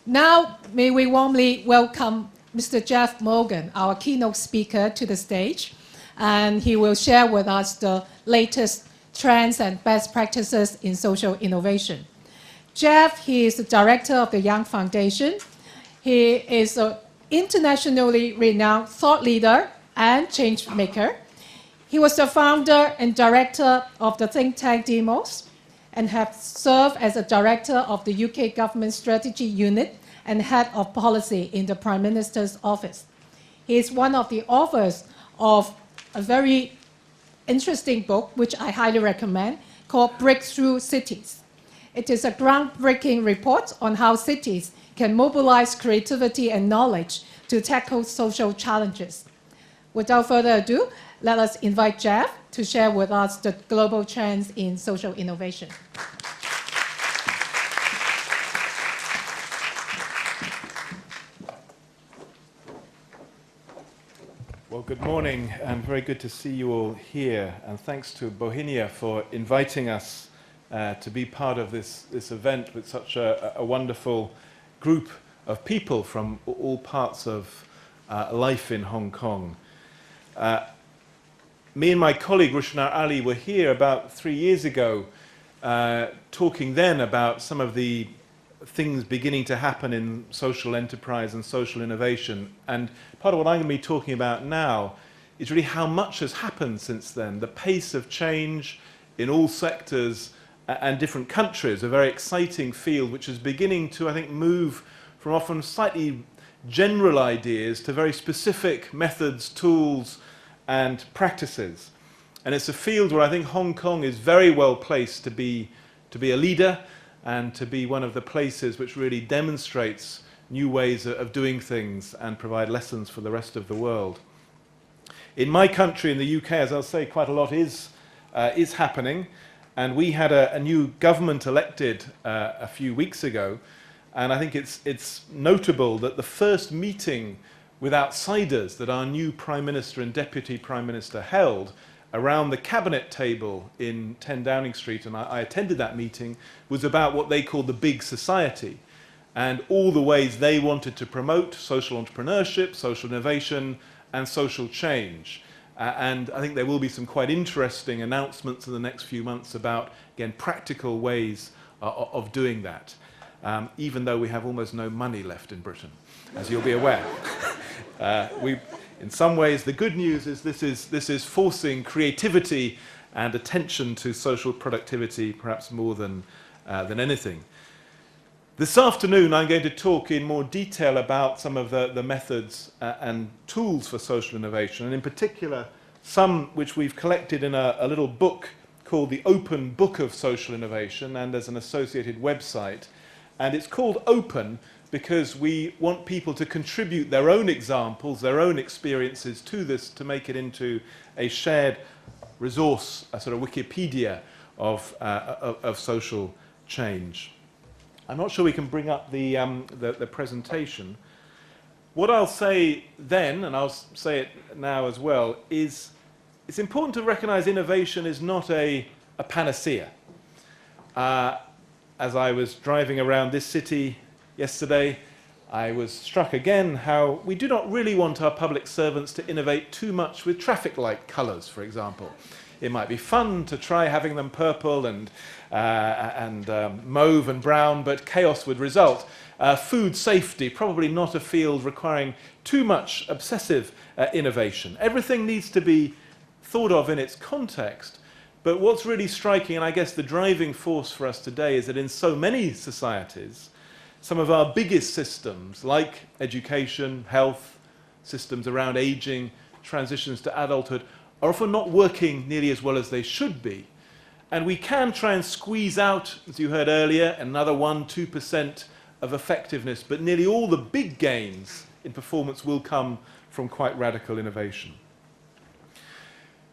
Now, may we warmly welcome Mr. Geoff Mulgan, our keynote speaker, to the stage. And he will share with us the latest trends and best practices in social innovation. Geoff, he is the director of the Young Foundation. He is an internationally renowned thought leader and change maker. He was the founder and director of the think tank Demos, and has served as a director of the UK Government Strategy Unit and head of policy in the Prime Minister's office. He is one of the authors of a very interesting book, which I highly recommend, called Breakthrough Cities. It is a groundbreaking report on how cities can mobilize creativity and knowledge to tackle social challenges. Without further ado, let us invite Geoff to share with us the global trends in social innovation. Well, good morning, and very good to see you all here. And thanks to Bauhinia for inviting us to be part of this event with such a wonderful group of people from all parts of life in Hong Kong. Me and my colleague Rushna Ali were here about 3 years ago talking then about some of the things beginning to happen in social enterprise and social innovation. And part of what I'm going to be talking about now is really how much has happened since then. The pace of change in all sectors and different countries, a very exciting field which is beginning to, I think, move from often slightly general ideas to very specific methods, tools, and practices. And it's a field where I think Hong Kong is very well placed to be a leader and to be one of the places which really demonstrates new ways of doing things and provide lessons for the rest of the world. In my country, in the UK, as I'll say, quite a lot is happening. And we had a new government elected a few weeks ago. And I think it's notable that the first meeting with outsiders that our new Prime Minister and Deputy Prime Minister held around the cabinet table in 10 Downing Street, and I attended that meeting, was about what they called the big society and all the ways they wanted to promote social entrepreneurship, social innovation, and social change. And I think there will be some quite interesting announcements in the next few months about, again, practical ways of doing that, even though we have almost no money left in Britain, as you'll be aware. In some ways, the good news is this is forcing creativity and attention to social productivity, perhaps more than anything. This afternoon, I'm going to talk in more detail about some of the methods and tools for social innovation, and in particular, some which we've collected in a little book called the Open Book of Social Innovation, and as an associated website. And it's called Open because we want people to contribute their own examples, their own experiences to this, to make it into a shared resource, a sort of Wikipedia of social change. I'm not sure we can bring up the presentation. What I'll say then, and I'll say it now as well, is it's important to recognize innovation is not a panacea. As I was driving around this city yesterday, I was struck again how we do not really want our public servants to innovate too much with traffic light colours, for example. It might be fun to try having them purple and mauve and brown, but chaos would result. Food safety, probably not a field requiring too much obsessive innovation. Everything needs to be thought of in its context. But what's really striking, and I guess the driving force for us today, is that in so many societies, some of our biggest systems, like education, health, systems around aging, transitions to adulthood, are often not working nearly as well as they should be. And we can try and squeeze out, as you heard earlier, another 1–2% of effectiveness, but nearly all the big gains in performance will come from quite radical innovation.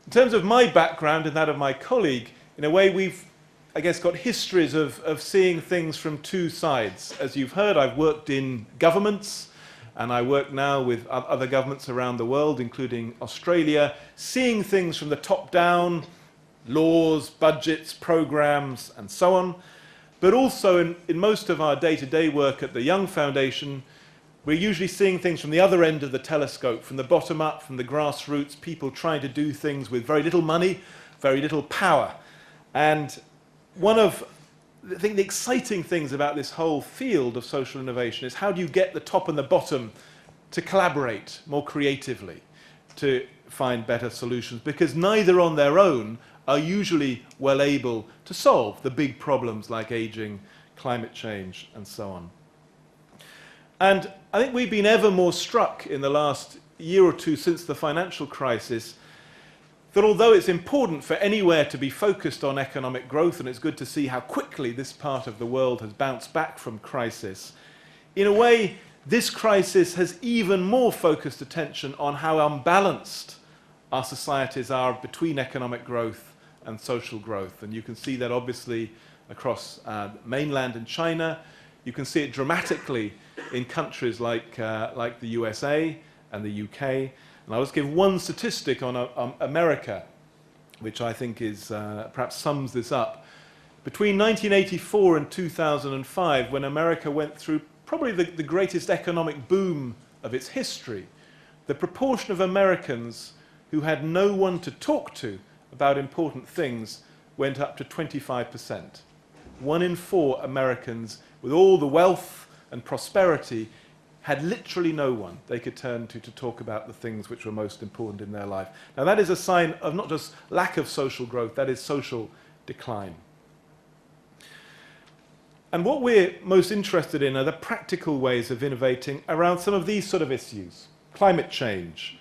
In terms of my background and that of my colleague, in a way we've, I guess, got histories of seeing things from two sides. As you've heard, I've worked in governments, and I work now with other governments around the world, including Australia, seeing things from the top down, laws, budgets, programs, and so on. But also in most of our day-to-day work at the Young Foundation, we're usually seeing things from the other end of the telescope, from the bottom up, from the grassroots, people trying to do things with very little money, very little power. And one of, I think, the exciting things about this whole field of social innovation is how do you get the top and the bottom to collaborate more creatively to find better solutions, because neither on their own are usually well able to solve the big problems like aging, climate change, and so on. And I think we've been ever more struck in the last year or two since the financial crisis that although it's important for anywhere to be focused on economic growth, and it's good to see how quickly this part of the world has bounced back from crisis, in a way, this crisis has even more focused attention on how unbalanced our societies are between economic growth and social growth. And you can see that obviously across mainland and China. You can see it dramatically in countries like the USA and the UK. And I'll just give one statistic on America, which I think is perhaps sums this up. Between 1984 and 2005, when America went through probably the greatest economic boom of its history, the proportion of Americans who had no one to talk to about important things went up to 25%. 1 in 4 Americans with all the wealth and prosperity had literally no one they could turn to talk about the things which were most important in their life. Now that is a sign of not just lack of social growth, that is social decline. And what we're most interested in are the practical ways of innovating around some of these sort of issues. Climate change,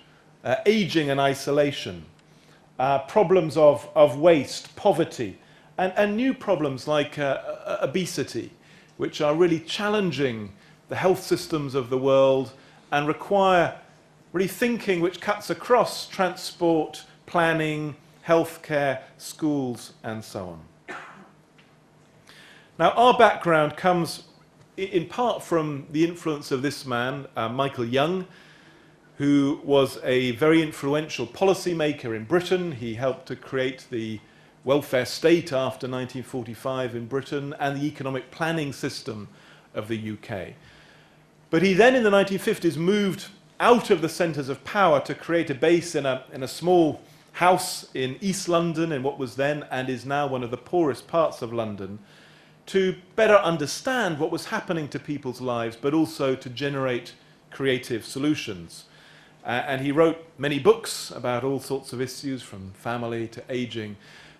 aging and isolation, problems of waste, poverty, and new problems like obesity, which are really challenging the health systems of the world and require really thinking which cuts across transport, planning, healthcare, schools, and so on. Now, our background comes in part from the influence of this man, Michael Young, who was a very influential policymaker in Britain. He helped to create the welfare state after 1945 in Britain and the economic planning system of the UK. But he then, in the 1950s, moved out of the centres of power to create a base in a small house in East London, in what was then and is now one of the poorest parts of London, to better understand what was happening to people's lives, but also to generate creative solutions. And he wrote many books about all sorts of issues, from family to aging,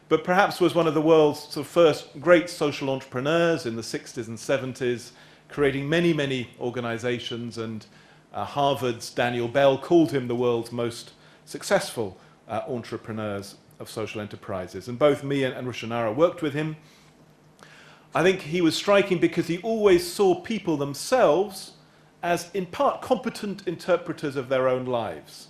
but perhaps was one of the world's sort of first great social entrepreneurs in the 60s and 70s, creating many, many organizations, and Harvard's Daniel Bell called him the world's most successful entrepreneurs of social enterprises. And both me and Rushanara worked with him. I think he was striking because he always saw people themselves as in part competent interpreters of their own lives,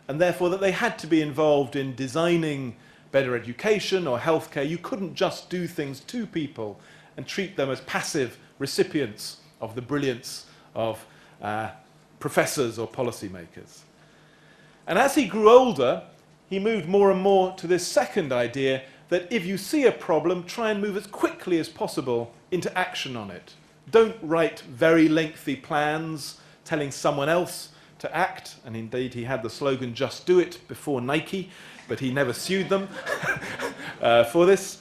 and therefore that they had to be involved in designing better education or healthcare. You couldn't just do things to people and treat them as passive recipients of the brilliance of professors or policymakers. And as he grew older, he moved more and more to this second idea that if you see a problem, try and move as quickly as possible into action on it. Don't write very lengthy plans telling someone else to act. And indeed, he had the slogan, "Just do it," before Nike, but he never sued them for this.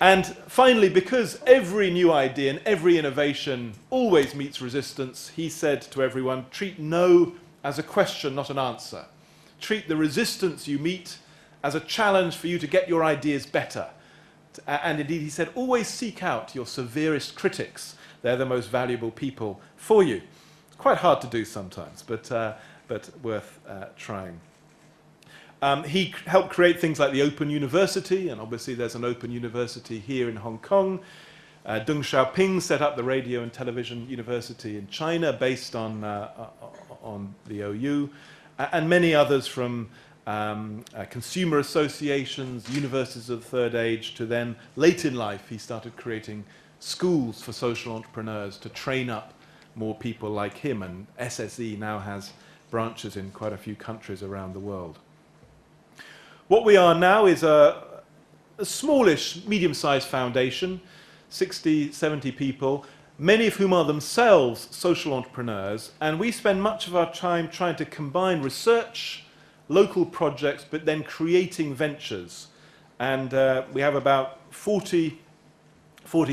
And finally, because every new idea and every innovation always meets resistance, he said to everyone, treat no as a question, not an answer. Treat the resistance you meet as a challenge for you to get your ideas better. And indeed, he said, always seek out your severest critics. They're the most valuable people for you. It's quite hard to do sometimes, but worth trying. He helped create things like the Open University, and obviously there's an Open University here in Hong Kong. Deng Xiaoping set up the Radio and Television University in China based on the OU, and many others, from consumer associations, universities of the third age, to then late in life he started creating schools for social entrepreneurs to train up more people like him, and SSE now has branches in quite a few countries around the world. What we are now is a smallish, medium-sized foundation, 60, 70 people, many of whom are themselves social entrepreneurs, and we spend much of our time trying to combine research, local projects, but then creating ventures. And we have about 40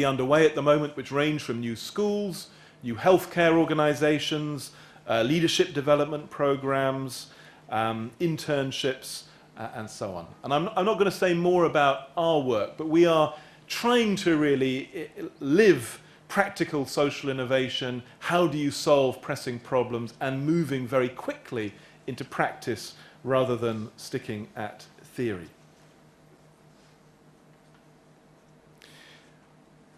underway at the moment, which range from new schools, new healthcare organizations, leadership development programs, internships, and so on. And I'm not going to say more about our work, but we are trying to really live practical social innovation. How do you solve pressing problems, and moving very quickly into practice rather than sticking at theory.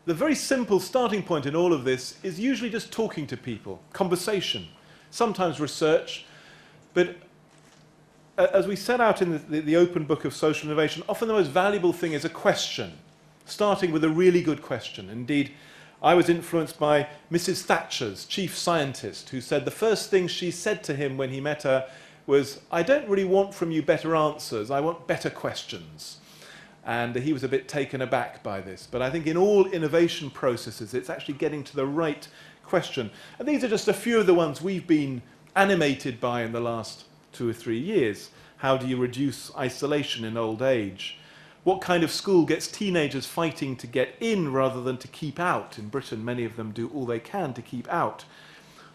The very simple starting point in all of this is usually just talking to people, conversation, sometimes research, but as we set out in the open book of social innovation, often the most valuable thing is a question, starting with a really good question. Indeed, I was influenced by Mrs. Thatcher's chief scientist, who said the first thing she said to him when he met her was, "I don't really want from you better answers, I want better questions." And he was a bit taken aback by this. But I think in all innovation processes, it's actually getting to the right question. And these are just a few of the ones we've been animated by in the last 2 or 3 years. How do you reduce isolation in old age? What kind of school gets teenagers fighting to get in rather than to keep out? In Britain, many of them do all they can to keep out.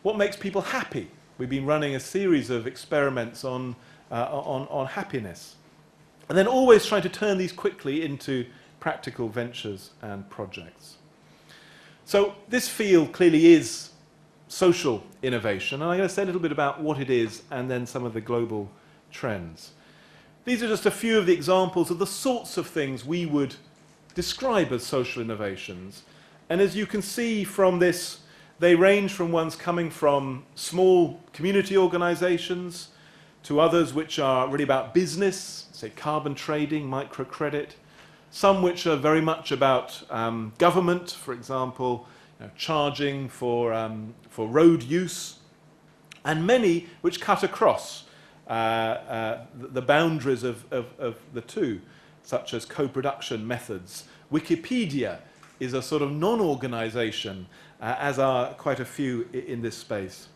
What makes people happy? We've been running a series of experiments on happiness. And then always trying to turn these quickly into practical ventures and projects. So this field clearly is social innovation, and I'm going to say a little bit about what it is and then some of the global trends. These are just a few of the examples of the sorts of things we would describe as social innovations. And as you can see from this, they range from ones coming from small community organizations to others which are really about business, say carbon trading, microcredit, some which are very much about government, for example, charging for road use, and many which cut across the boundaries of the two, such as co-production methods. Wikipedia is a sort of non-organization, as are quite a few in this space.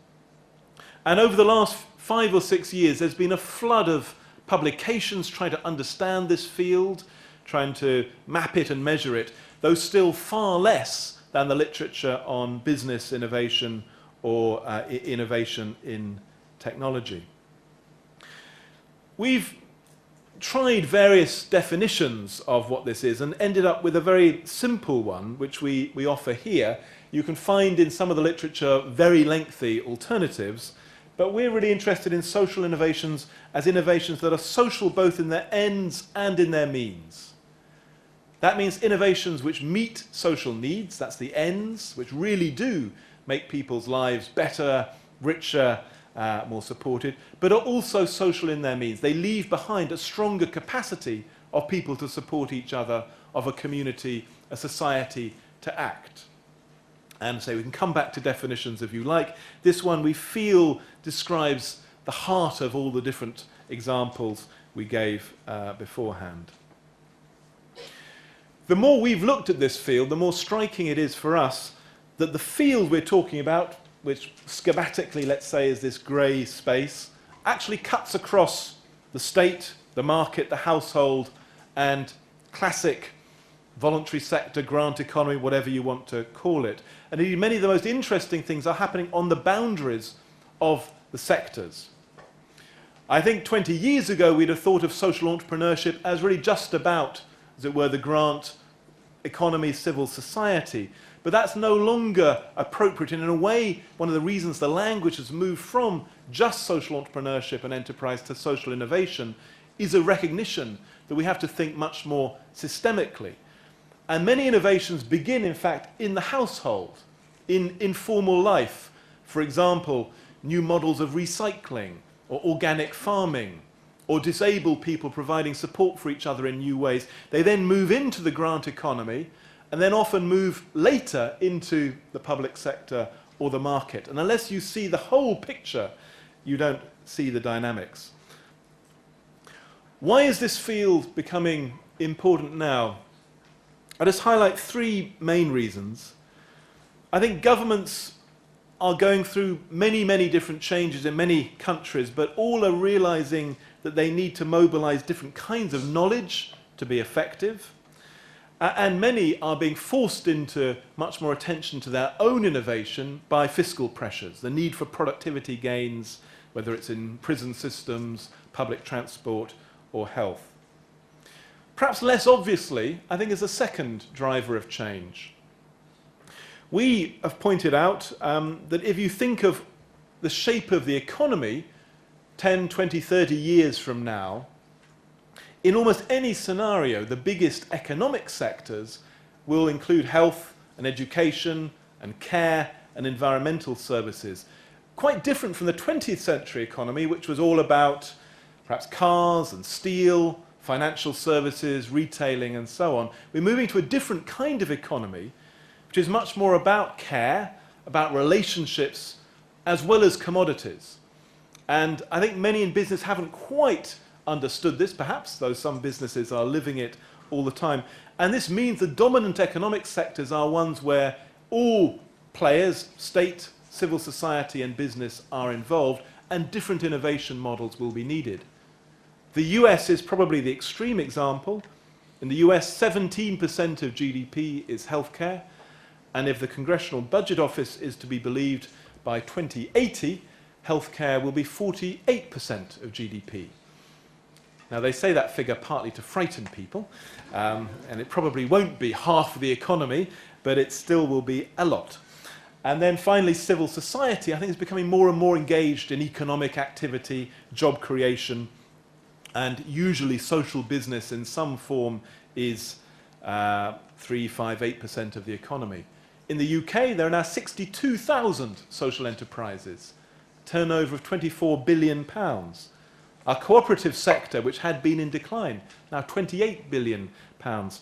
And over the last 5 or 6 years, there's been a flood of publications trying to understand this field, trying to map it and measure it, though still far less than the literature on business innovation or innovation in technology. We've tried various definitions of what this is and ended up with a very simple one, which we offer here. You can find in some of the literature very lengthy alternatives, but we're really interested in social innovations as innovations that are social both in their ends and in their means. That means innovations which meet social needs, that's the ends, which really do make people's lives better, richer, more supported, but are also social in their means. They leave behind a stronger capacity of people to support each other, of a community, a society to act. And so we can come back to definitions if you like. This one we feel describes the heart of all the different examples we gave beforehand. The more we've looked at this field, the more striking it is for us that the field we're talking about, which schematically, let's say, is this grey space, actually cuts across the state, the market, the household, and classic voluntary sector, grant economy, whatever you want to call it. And indeed, many of the most interesting things are happening on the boundaries of the sectors. I think 20 years ago, we'd have thought of social entrepreneurship as really just about, as it were, the grant economy, civil society. But that's no longer appropriate. And in a way, one of the reasons the language has moved from just social entrepreneurship and enterprise to social innovation is a recognition that we have to think much more systemically. And many innovations begin, in fact, in the household, in informal life. For example, new models of recycling, or organic farming, or disabled people providing support for each other in new ways. They then move into the grant economy, and then often move later into the public sector or the market. And unless you see the whole picture, you don't see the dynamics. Why is this field becoming important now? I just highlight three main reasons. I think governments are going through many, many different changes in many countries, but all are realizing that they need to mobilize different kinds of knowledge to be effective. And many are being forced into much more attention to their own innovation by fiscal pressures, the need for productivity gains, whether it's in prison systems, public transport, or health. Perhaps less obviously, I think, is a second driver of change. We have pointed out that if you think of the shape of the economy 10, 20, 30 years from now, in almost any scenario, the biggest economic sectors will include health and education and care and environmental services. Quite different from the 20th century economy, which was all about perhaps cars and steel, financial services, retailing, and so on. We're moving to a different kind of economy, which is much more about care, about relationships, as well as commodities. And I think many in business haven't quite understood this, perhaps, though some businesses are living it all the time. And this means the dominant economic sectors are ones where all players, state, civil society, and business are involved, and different innovation models will be needed. The US is probably the extreme example. In the US, 17% of GDP is healthcare, and if the Congressional Budget Office is to be believed, by 2080, healthcare will be 48% of GDP. Now, they say that figure partly to frighten people, and it probably won't be half the economy, but it still will be a lot. And then finally, civil society, I think, is becoming more and more engaged in economic activity, job creation, and usually social business in some form is 3, 5, 8% of the economy. In the UK, there are now 62,000 social enterprises, turnover of £24 billion. Our cooperative sector, which had been in decline, now £28 billion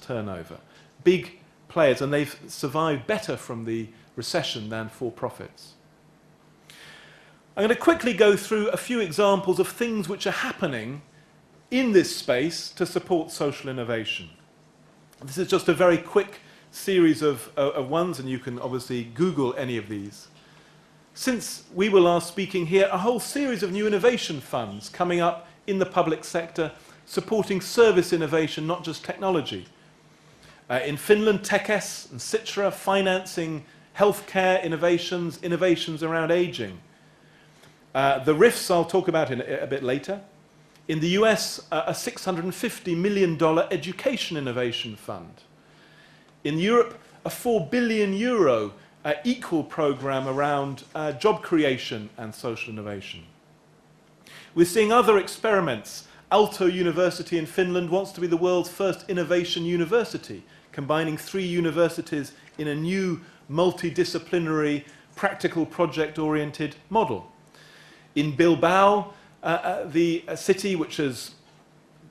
turnover. Big players, and they've survived better from the recession than for-profits. I'm going to quickly go through a few examples of things which are happening in this space to support social innovation. This is just a very quick series of ones, and you can obviously Google any of these. Since we were last speaking here, a whole series of new innovation funds coming up in the public sector, supporting service innovation, not just technology. In Finland, Tekes and Citra financing healthcare innovations, innovations around aging. The RIFs I'll talk about in a bit later. In the US, a $650 million education innovation fund. In Europe, a €4 billion equal program around job creation and social innovation. We're seeing other experiments. Aalto University in Finland wants to be the world's first innovation university, combining 3 universities in a new multidisciplinary, practical project-oriented model. In Bilbao, the city which is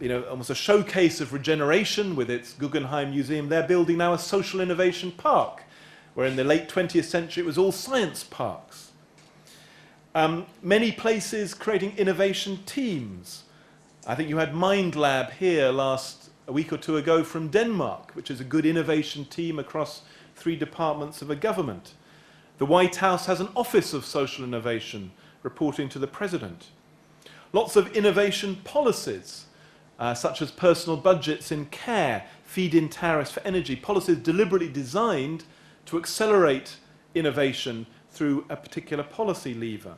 almost a showcase of regeneration with its Guggenheim Museum, they're building now a social innovation park, where in the late 20th century it was all science parks. Many places creating innovation teams. I think you had Mind Lab here a week or two ago from Denmark, which is a good innovation team across 3 departments of a government. The White House has an Office of Social Innovation reporting to the President. Lots of innovation policies, such as personal budgets in care, feed-in tariffs for energy, policies deliberately designed to accelerate innovation through a particular policy lever.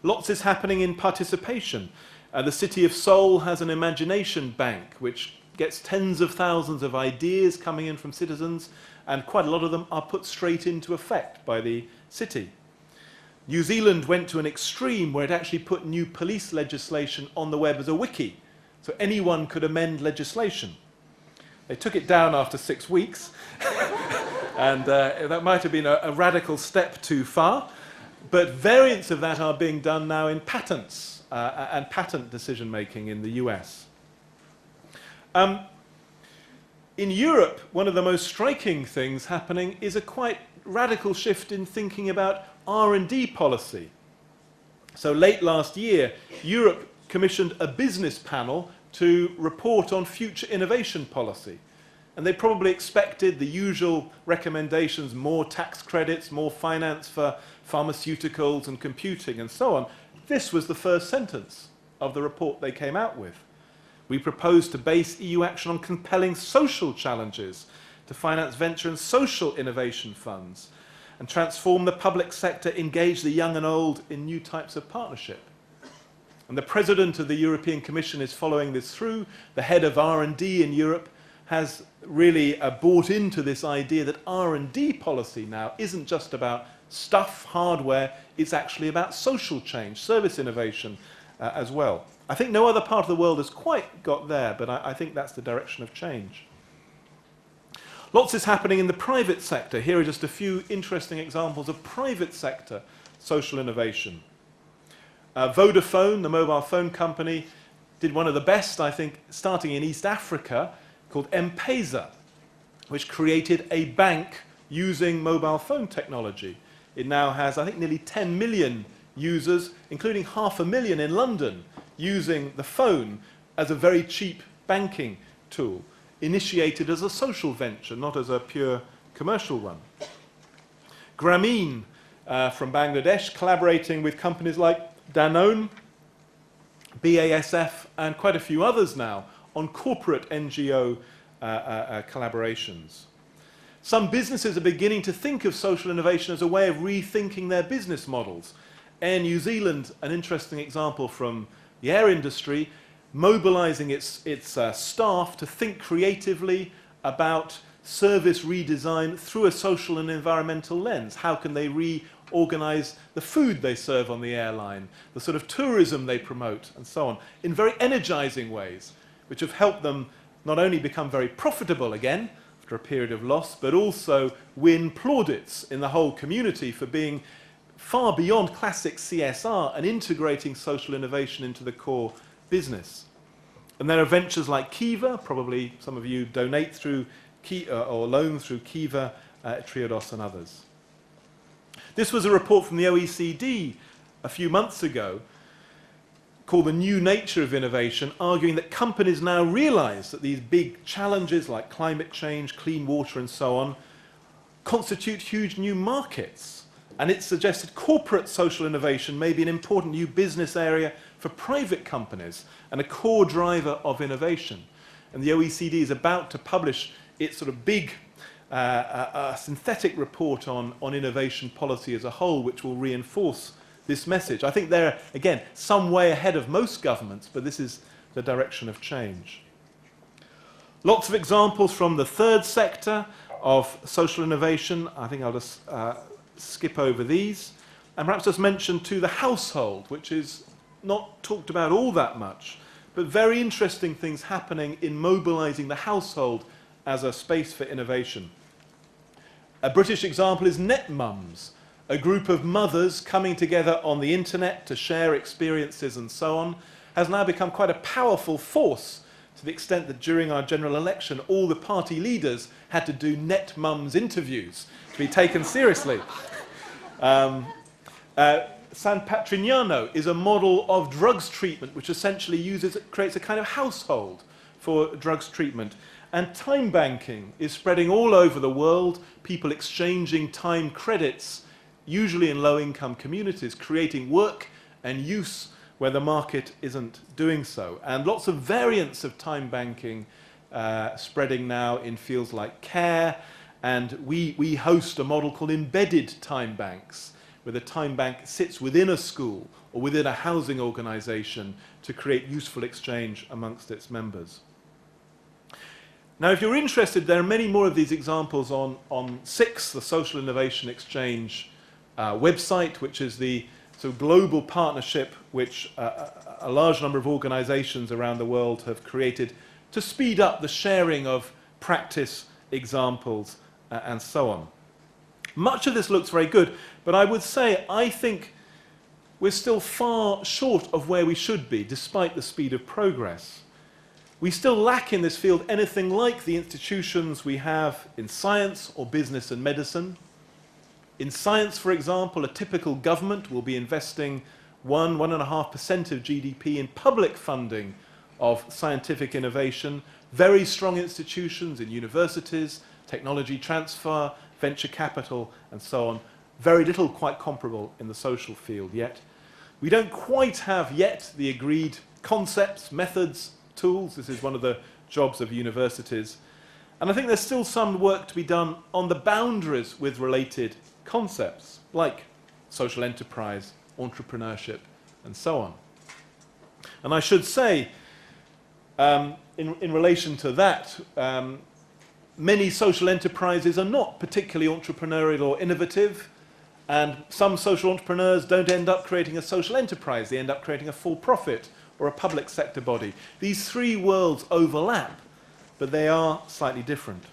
Lots is happening in participation. The City of Seoul has an imagination bank, which gets tens of thousands of ideas coming in from citizens, and quite a lot of them are put straight into effect by the city. New Zealand went to an extreme where it actually put new police legislation on the web as a wiki, so anyone could amend legislation. They took it down after 6 weeks, and that might have been a radical step too far, but variants of that are being done now in patents and patent decision-making in the US. In Europe, one of the most striking things happening is a quite radical shift in thinking about R&D policy. So late last year, Europe commissioned a business panel to report on future innovation policy. And they probably expected the usual recommendations, more tax credits, more finance for pharmaceuticals and computing and so on. This was the first sentence of the report they came out with. We propose to base EU action on compelling social challenges, to finance venture and social innovation funds, and transform the public sector, engage the young and old in new types of partnership. And the President of the European Commission is following this through. The head of R&D in Europe has really bought into this idea that R&D policy now isn't just about stuff, hardware, it's actually about social change, service innovation as well. I think no other part of the world has quite got there, but I think that's the direction of change. Lots is happening in the private sector. Here are just a few interesting examples of private sector social innovation. Vodafone, the mobile phone company, did one of the best, I think, starting in East Africa, called M-Pesa, which created a bank using mobile phone technology. It now has, I think, nearly 10 million users, including 500,000 in London, using the phone as a very cheap banking tool, initiated as a social venture, not as a pure commercial one. Grameen from Bangladesh, collaborating with companies like Danone, BASF, and quite a few others now on corporate NGO collaborations. Some businesses are beginning to think of social innovation as a way of rethinking their business models. Air New Zealand, an interesting example from the air industry, mobilizing its staff to think creatively about service redesign through a social and environmental lens. How can they reorganize the food they serve on the airline, the sort of tourism they promote, and so on, in very energizing ways, which have helped them not only become very profitable again after a period of loss, but also win plaudits in the whole community for being far beyond classic CSR and integrating social innovation into the core business. And there are ventures like Kiva, probably some of you donate through or loan through Kiva, Triodos and others. This was a report from the OECD a few months ago called The New Nature of Innovation, arguing that companies now realize that these big challenges like climate change, clean water and so on constitute huge new markets. And it suggested corporate social innovation may be an important new business area for private companies and a core driver of innovation. And the OECD is about to publish its sort of big synthetic report on innovation policy as a whole, which will reinforce this message. I think they're, again, some way ahead of most governments, but this is the direction of change. Lots of examples from the third sector of social innovation. I think I'll just skip over these. And perhaps just mention too the household, which is not talked about all that much, but very interesting things happening in mobilizing the household as a space for innovation. A British example is NetMums, a group of mothers coming together on the internet to share experiences and so on, has now become quite a powerful force to the extent that during our general election, all the party leaders had to do NetMums interviews to be taken seriously. San Patrignano is a model of drugs treatment, which essentially creates a kind of household for drugs treatment. And time banking is spreading all over the world, people exchanging time credits, usually in low-income communities, creating work and use where the market isn't doing so. And lots of variants of time banking spreading now in fields like care, and we host a model called embedded time banks, where the time bank sits within a school or within a housing organization to create useful exchange amongst its members. Now, if you're interested, there are many more of these examples on SIX, the Social Innovation Exchange website, which is the sort of global partnership which a large number of organizations around the world have created to speed up the sharing of practice, examples, and so on. Much of this looks very good, but I would say I think we're still far short of where we should be, despite the speed of progress. We still lack in this field anything like the institutions we have in science or business and medicine. In science, for example, a typical government will be investing 1–1.5% of GDP in public funding of scientific innovation very strong institutions in universities, technology transfer, venture capital, and so on. Very little quite comparable in the social field yet. We don't quite have yet the agreed concepts, methods, tools. This is one of the jobs of universities. And I think there's still some work to be done on the boundaries with related concepts, like social enterprise, entrepreneurship, and so on. And I should say, in relation to that, many social enterprises are not particularly entrepreneurial or innovative, and some social entrepreneurs don't end up creating a social enterprise. They end up creating a for-profit or a public sector body. These three worlds overlap, but they are slightly different.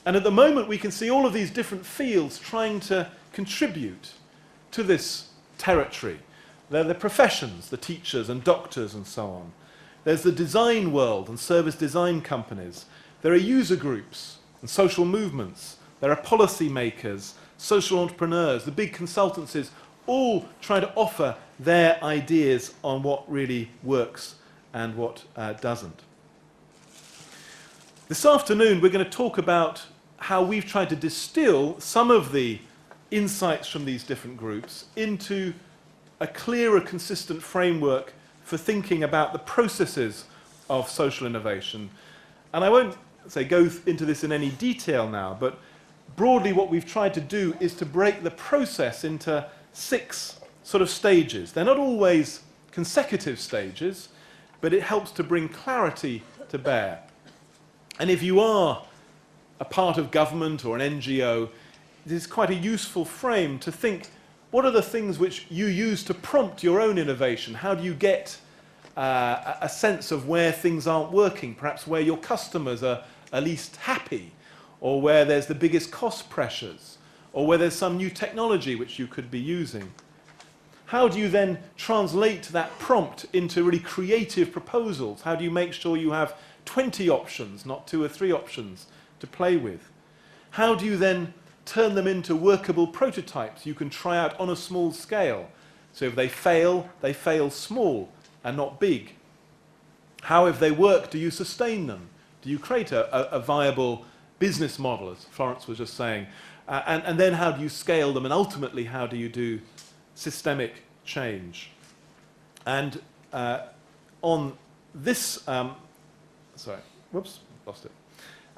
And at the moment, we can see all of these different fields trying to contribute to this territory. They're the professions, the teachers and doctors and so on. There's the design world and service design companies. There are user groups and social movements. There are policy makers, social entrepreneurs, the big consultancies, all trying to offer their ideas on what really works and what doesn't. This afternoon, we're going to talk about how we've tried to distill some of the insights from these different groups into a clearer, consistent framework for thinking about the processes of social innovation. And I won't go into this in any detail now, but broadly what we've tried to do is to break the process into 6 sort of stages. They're not always consecutive stages, but it helps to bring clarity to bear. And if you are a part of government or an NGO, it is quite a useful frame to think, what are the things which you use to prompt your own innovation? How do you get a sense of where things aren't working, perhaps where your customers are least happy, or where there's the biggest cost pressures, or where there's some new technology which you could be using? How do you then translate that prompt into really creative proposals? How do you make sure you have 20 options, not 2 or 3 options to play with? How do you then turn them into workable prototypes you can try out on a small scale? So if they fail small and not big. How, if they work, do you sustain them? Do you create a viable business model, as Florence was just saying? And then how do you scale them? And ultimately, how do you do systemic change? And on this, sorry, whoops, lost it.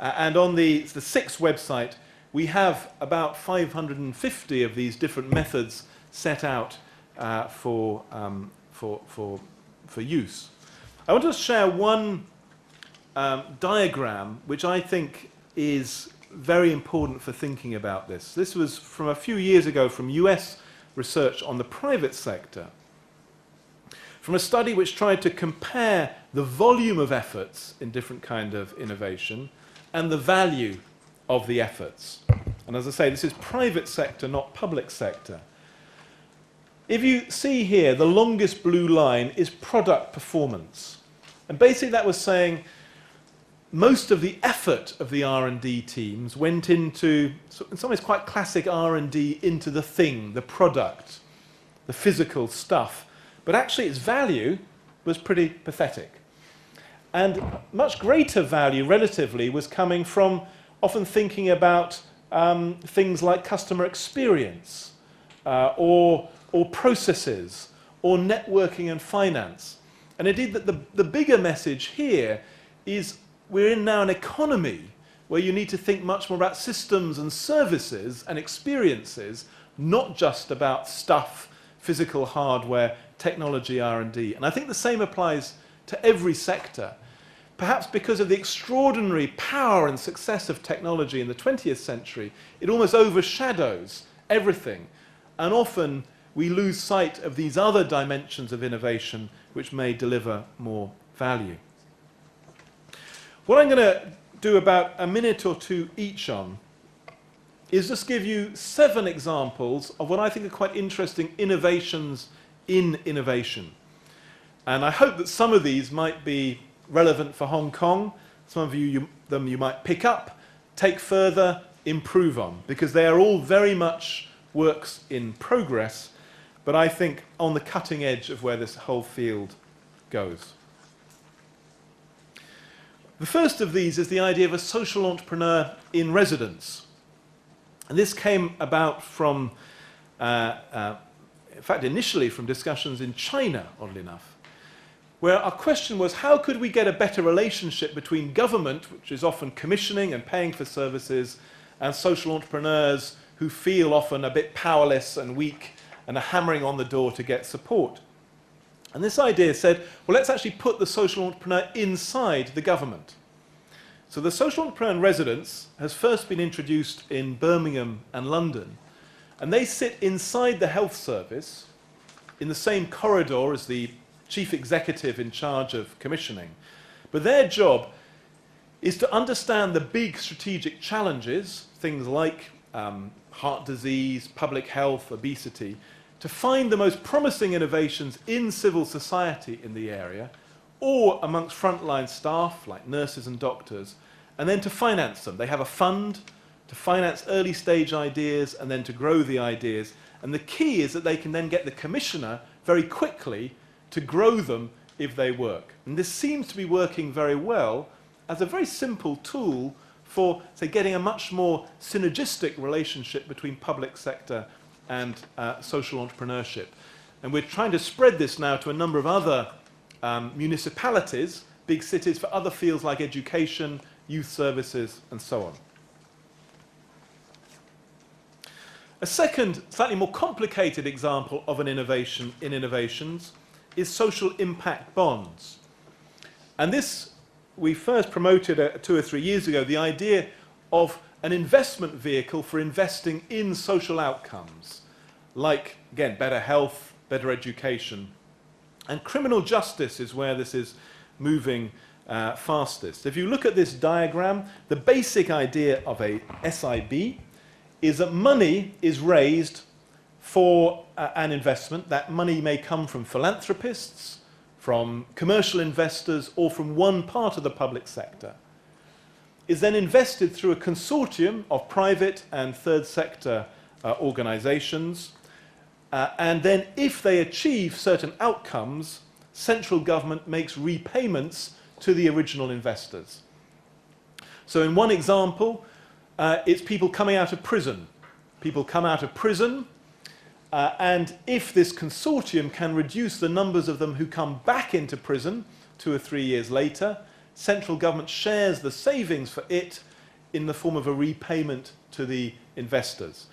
And on the 6 website, we have about 550 of these different methods set out for use. I want to share one diagram which I think is very important for thinking about this. This was from a few years ago from US research on the private sector, from a study which tried to compare the volume of efforts in different kind of innovation and the value of the efforts. And as I say, this is private sector, not public sector. If you see here, the longest blue line is product performance. And basically that was saying most of the effort of the R&D teams went into, in some ways quite classic R&D, into the thing, the product, the physical stuff. But actually its value was pretty pathetic. And much greater value relatively was coming from often thinking about things like customer experience or processes or networking and finance. And indeed the bigger message here is we're in now an economy where you need to think much more about systems and services and experiences, not just about stuff, physical hardware, technology, R&D. And I think the same applies to every sector. Perhaps because of the extraordinary power and success of technology in the 20th century, it almost overshadows everything. And often we lose sight of these other dimensions of innovation which may deliver more value. What I'm going to do about a minute or 2 each on is just give you 7 examples of what I think are quite interesting innovations in innovation. And I hope that some of these might be relevant for Hong Kong. Some of you might pick up, take further, improve on, because they are all very much works in progress, but I think on the cutting edge of where this whole field goes. The first of these is the idea of a social entrepreneur in residence. And this came about from, in fact, initially from discussions in China, oddly enough, where our question was, how could we get a better relationship between government, which is often commissioning and paying for services, and social entrepreneurs who feel often a bit powerless and weak and are hammering on the door to get support. And this idea said, well, let's actually put the social entrepreneur inside the government. So the social entrepreneur in residence has first been introduced in Birmingham and London, and they sit inside the health service in the same corridor as the chief executive in charge of commissioning. But their job is to understand the big strategic challenges, things like heart disease, public health, obesity, to find the most promising innovations in civil society in the area or amongst frontline staff like nurses and doctors, and then to finance them. They have a fund to finance early stage ideas and then to grow the ideas. And the key is that they can then get the commissioner very quickly to grow them if they work. And this seems to be working very well as a very simple tool for, say, getting a much more synergistic relationship between public sector and social entrepreneurship. And we're trying to spread this now to a number of other municipalities, big cities, for other fields like education, youth services, and so on. A second, slightly more complicated example of an innovation in innovations is social impact bonds. And this, we first promoted 2 or 3 years ago, the idea of an investment vehicle for investing in social outcomes, like, again, better health, better education. And criminal justice is where this is moving fastest. If you look at this diagram, the basic idea of a SIB is that money is raised for an investment. That money may come from philanthropists, from commercial investors, or from one part of the public sector. Is then invested through a consortium of private and third sector organizations. And then if they achieve certain outcomes, central government makes repayments to the original investors. So in one example, it's people coming out of prison. People come out of prison, and if this consortium can reduce the numbers of them who come back into prison 2 or 3 years later, central government shares the savings for it in the form of a repayment to the investors.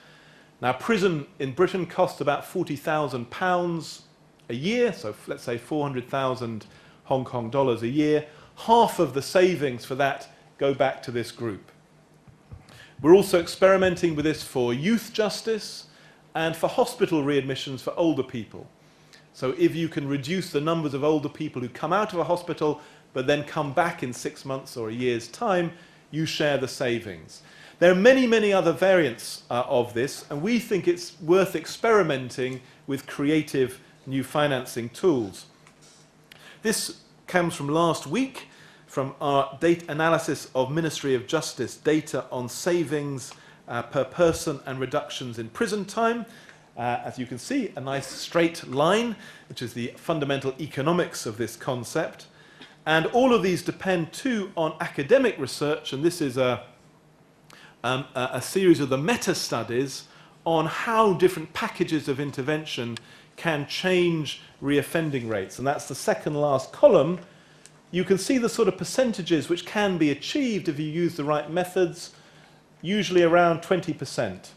Now, prison in Britain costs about £40,000 a year, so let's say 400,000 Hong Kong dollars a year. Half of the savings for that go back to this group. We're also experimenting with this for youth justice and for hospital readmissions for older people. So if you can reduce the numbers of older people who come out of a hospital but then come back in 6 months or a year's time, you share the savings. There are many, many other variants of this, and we think it's worth experimenting with creative new financing tools. This comes from last week, from our data analysis of Ministry of Justice data on savings per person and reductions in prison time. As you can see, a nice straight line, which is the fundamental economics of this concept. And all of these depend too on academic research, and this is a series of the meta-studies on how different packages of intervention can change reoffending rates. And that's the second last column. You can see the sort of percentages which can be achieved if you use the right methods, usually around 20%.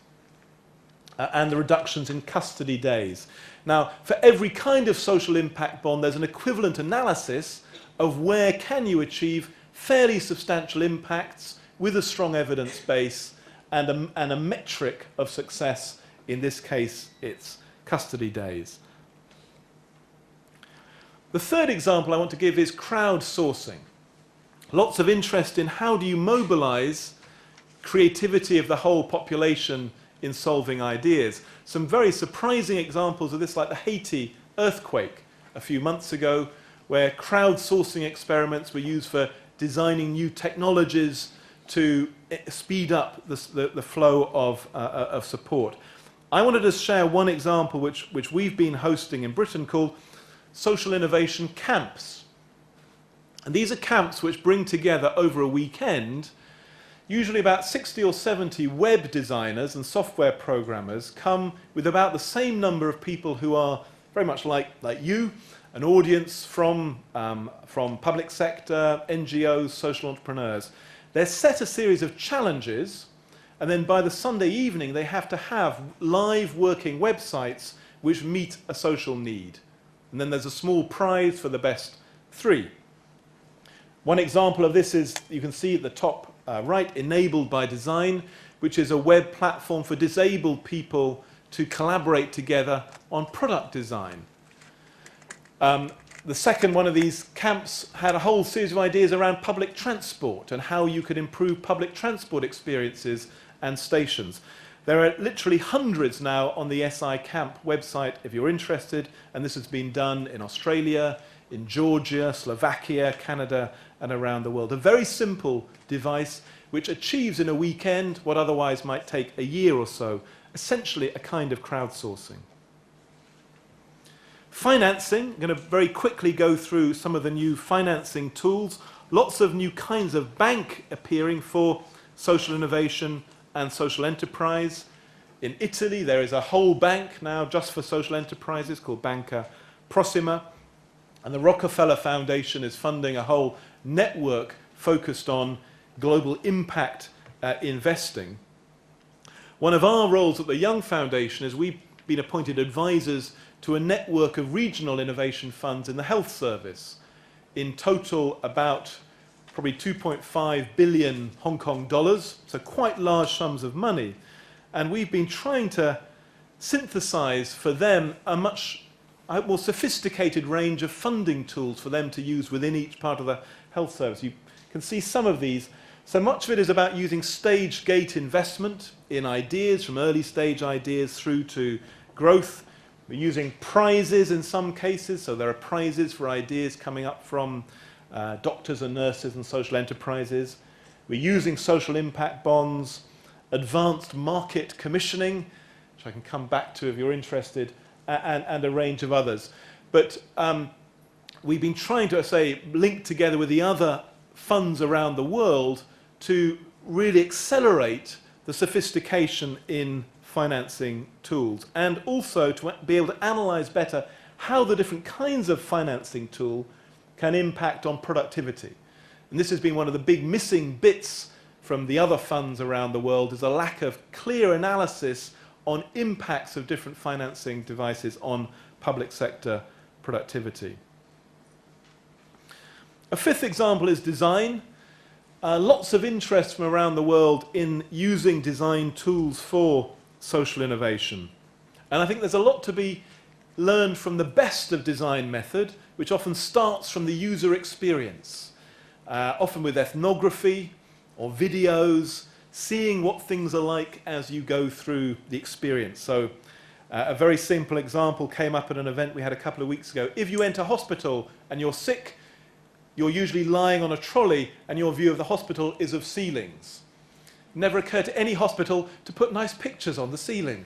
And the reductions in custody days. Now, for every kind of social impact bond, there's an equivalent analysis of where can you achieve fairly substantial impacts with a strong evidence base and a metric of success. In this case, it's custody days. The third example I want to give is crowdsourcing. Lots of interest in how do you mobilize creativity of the whole population in solving ideas. Some very surprising examples of this, like the Haiti earthquake a few months ago, where crowdsourcing experiments were used for designing new technologies to speed up the flow of support. I wanted to share one example which we've been hosting in Britain called social innovation camps. And these are camps which bring together over a weekend, usually about 60 or 70 web designers and software programmers come with about the same number of people who are very much like you, an audience from public sector, NGOs, social entrepreneurs. They're set a series of challenges, and then by the Sunday evening they have to have live working websites which meet a social need. And then there's a small prize for the best 3. One example of this is, you can see at the top right, Enabled by Design, which is a web platform for disabled people to collaborate together on product design. The second one of these camps had a whole series of ideas around public transport and how you could improve public transport experiences and stations. There are literally hundreds now on the SI Camp website if you're interested, and this has been done in Australia, in Georgia, Slovakia, Canada, and around the world. A very simple device which achieves in a weekend what otherwise might take a year or so, essentially a kind of crowdsourcing. Financing, I'm going to very quickly go through some of the new financing tools. Lots of new kinds of bank appearing for social innovation and social enterprise. In Italy, there is a whole bank now just for social enterprises called Banca Prossima. And the Rockefeller Foundation is funding a whole network focused on global impact investing. One of our roles at the Young Foundation is we've been appointed advisors to a network of regional innovation funds in the health service. In total, about probably 2.5 billion Hong Kong dollars, so quite large sums of money. And we've been trying to synthesize for them a much more sophisticated range of funding tools for them to use within each part of the health service. You can see some of these. So much of it is about using stage gate investment in ideas, from early stage ideas through to growth. We're using prizes in some cases, so there are prizes for ideas coming up from doctors and nurses and social enterprises. We're using social impact bonds, advanced market commissioning, which I can come back to if you're interested, and a range of others. But we've been trying to, say, link together with the other funds around the world to really accelerate the sophistication in financing tools, and also to be able to analyze better how the different kinds of financing tool can impact on productivity. And this has been one of the big missing bits from the other funds around the world, is a lack of clear analysis on impacts of different financing devices on public sector productivity. A fifth example is design. Lots of interest from around the world in using design tools for social innovation. And I think there's a lot to be learned from the best of design method, which often starts from the user experience, often with ethnography or videos, seeing what things are like as you go through the experience. So a very simple example came up at an event we had a couple of weeks ago. If you enter hospital and you're sick, you're usually lying on a trolley and your view of the hospital is of ceilings. It never occurred to any hospital to put nice pictures on the ceiling.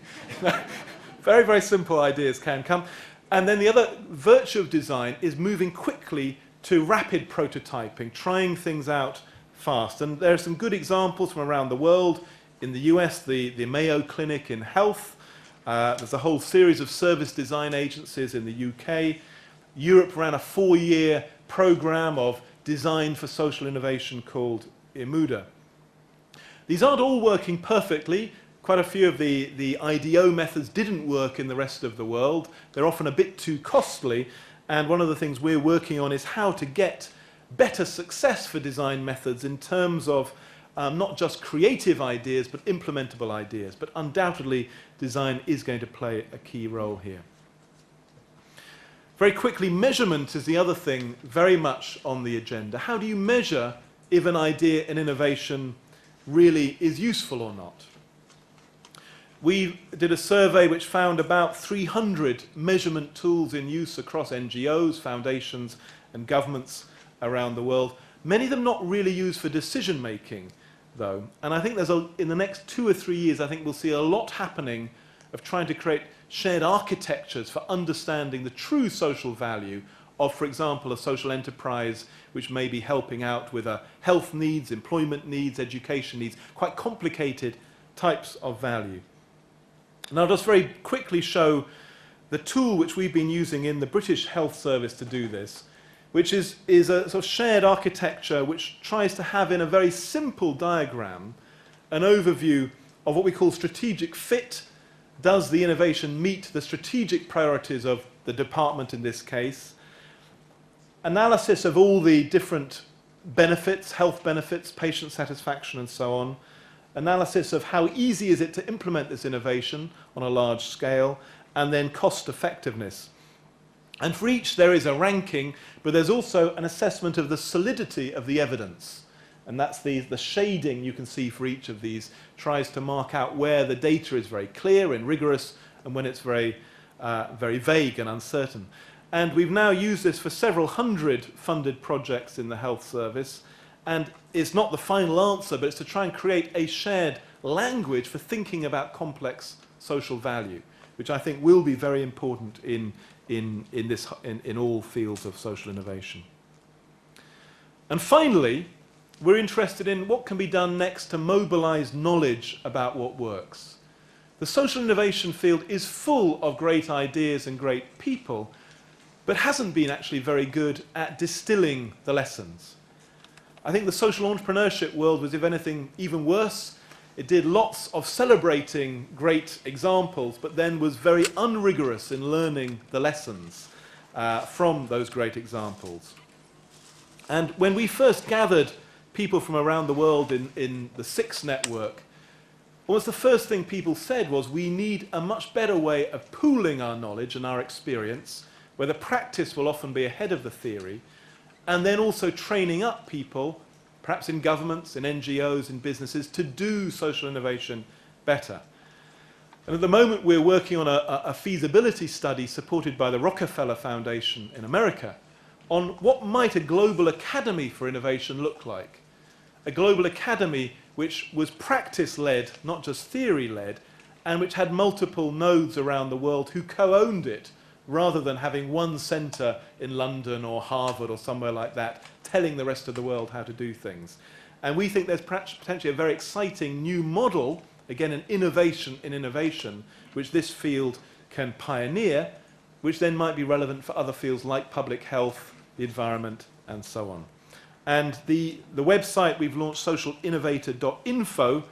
Very, very simple ideas can come. And then the other virtue of design is moving quickly to rapid prototyping, trying things out fast. And there are some good examples from around the world. In the US, the Mayo Clinic in health. There's a whole series of service design agencies in the UK. Europe ran a 4-year program of design for social innovation called IMUDA. These aren't all working perfectly. Quite a few of the IDO methods didn't work in the rest of the world. They're often a bit too costly. And one of the things we're working on is how to get better success for design methods in terms of not just creative ideas, but implementable ideas. But undoubtedly, design is going to play a key role here. Very quickly, measurement is the other thing very much on the agenda. How do you measure if an idea, an innovation, really is useful or not? We did a survey which found about 300 measurement tools in use across NGOs, foundations, and governments around the world. Many of them not really used for decision making, though. And I think in the next 2 or 3 years, I think we'll see a lot happening of trying to create shared architectures for understanding the true social value of, for example, a social enterprise which may be helping out with health needs, employment needs, education needs, quite complicated types of value. And I'll just very quickly show the tool which we've been using in the British Health Service to do this, which is a sort of shared architecture which tries to have in a very simple diagram an overview of what we call strategic fit. Does the innovation meet the strategic priorities of the department in this case? Analysis of all the different benefits, health benefits, patient satisfaction and so on. Analysis of how easy is it to implement this innovation on a large scale, and then cost effectiveness. And for each there is a ranking, but there's also an assessment of the solidity of the evidence. And that's the shading you can see for each of these tries to mark out where the data is very clear and rigorous and when it's very vague and uncertain. And we've now used this for several hundred funded projects in the health service. And it's not the final answer, but it's to try and create a shared language for thinking about complex social value, which I think will be very important in all fields of social innovation. And finally, we're interested in what can be done next to mobilize knowledge about what works. The social innovation field is full of great ideas and great people, but hasn't been actually very good at distilling the lessons. I think the social entrepreneurship world was, if anything, even worse. It did lots of celebrating great examples, but then was very unrigorous in learning the lessons from those great examples. And when we first gathered people from around the world in the SIX network, almost the first thing people said was we need a much better way of pooling our knowledge and our experience, where the practice will often be ahead of the theory, and then also training up people, perhaps in governments, in NGOs, in businesses, to do social innovation better. And at the moment we're working on a feasibility study supported by the Rockefeller Foundation in America on what might a global academy for innovation look like. A global academy which was practice-led, not just theory-led, and which had multiple nodes around the world who co-owned it, rather than having one centre in London or Harvard or somewhere like that, telling the rest of the world how to do things. And we think there's potentially a very exciting new model, again an innovation in innovation, which this field can pioneer, which then might be relevant for other fields like public health, the environment, and so on. And the website we've launched, socialinnovator.info,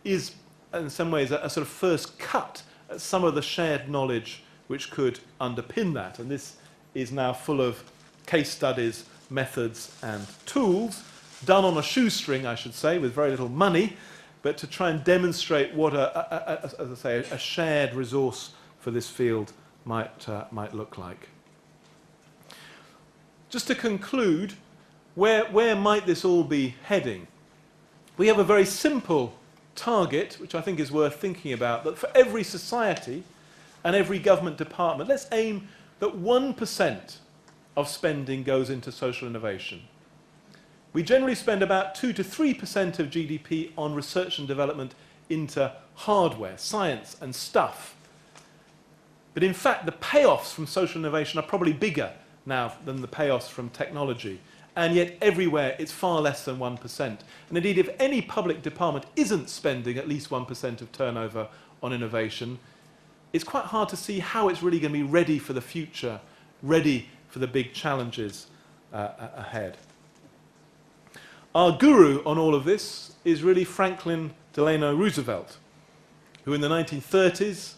is in some ways a sort of first cut at some of the shared knowledge which could underpin that. And this is now full of case studies, methods, and tools, done on a shoestring, I should say, with very little money, but to try and demonstrate what, as I say, a shared resource for this field might look like. Just to conclude, where might this all be heading? We have a very simple target, which I think is worth thinking about, that for every society and every government department, let's aim that 1% of spending goes into social innovation. We generally spend about 2 to 3% of GDP on research and development into hardware, science and stuff. But in fact, the payoffs from social innovation are probably bigger now than the payoffs from technology. And yet everywhere it's far less than 1%. And indeed, if any public department isn't spending at least 1% of turnover on innovation, it's quite hard to see how it's really going to be ready for the future, ready for the big challenges ahead. Our guru on all of this is really Franklin Delano Roosevelt, who in the 1930s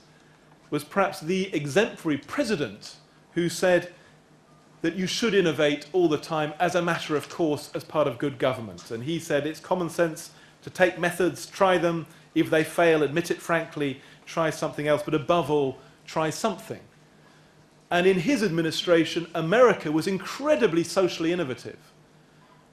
was perhaps the exemplary president who said that you should innovate all the time as a matter of course as part of good government. And he said it's common sense to take methods, try them, if they fail, admit it frankly, try something else, but above all, try something. And in his administration, America was incredibly socially innovative.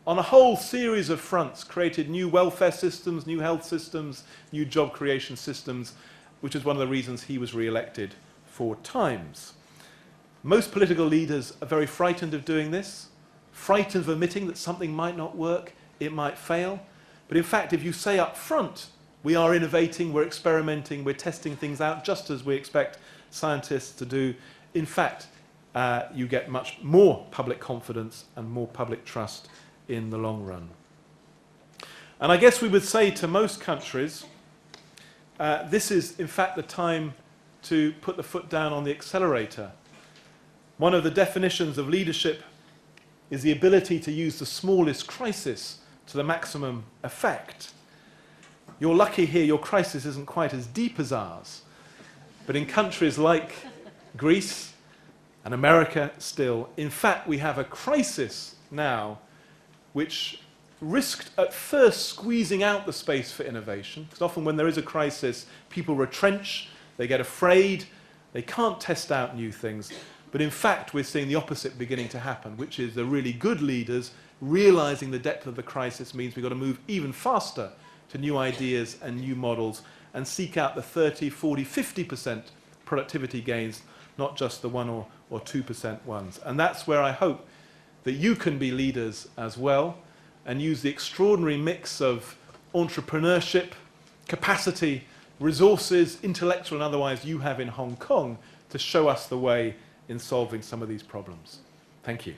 On a whole series of fronts, created new welfare systems, new health systems, new job creation systems, which is one of the reasons he was re-elected 4 times. Most political leaders are very frightened of doing this, frightened of admitting that something might not work, it might fail. But in fact, if you say up front, we are innovating, we're experimenting, we're testing things out, just as we expect scientists to do, in fact, you get much more public confidence and more public trust in the long run. And I guess we would say to most countries, this is in fact the time to put the foot down on the accelerator. One of the definitions of leadership is the ability to use the smallest crisis to the maximum effect. You're lucky here, your crisis isn't quite as deep as ours. But in countries like Greece and America still, in fact, we have a crisis now which risked at first squeezing out the space for innovation, because often when there is a crisis, people retrench, they get afraid, they can't test out new things. But in fact, we're seeing the opposite beginning to happen, which is the really good leaders realizing the depth of the crisis means we've got to move even faster to new ideas and new models and seek out the 30, 40, 50% productivity gains, not just the 1 or 2% ones. And that's where I hope that you can be leaders as well and use the extraordinary mix of entrepreneurship, capacity, resources, intellectual and otherwise, you have in Hong Kong to show us the way in solving some of these problems. Thank you.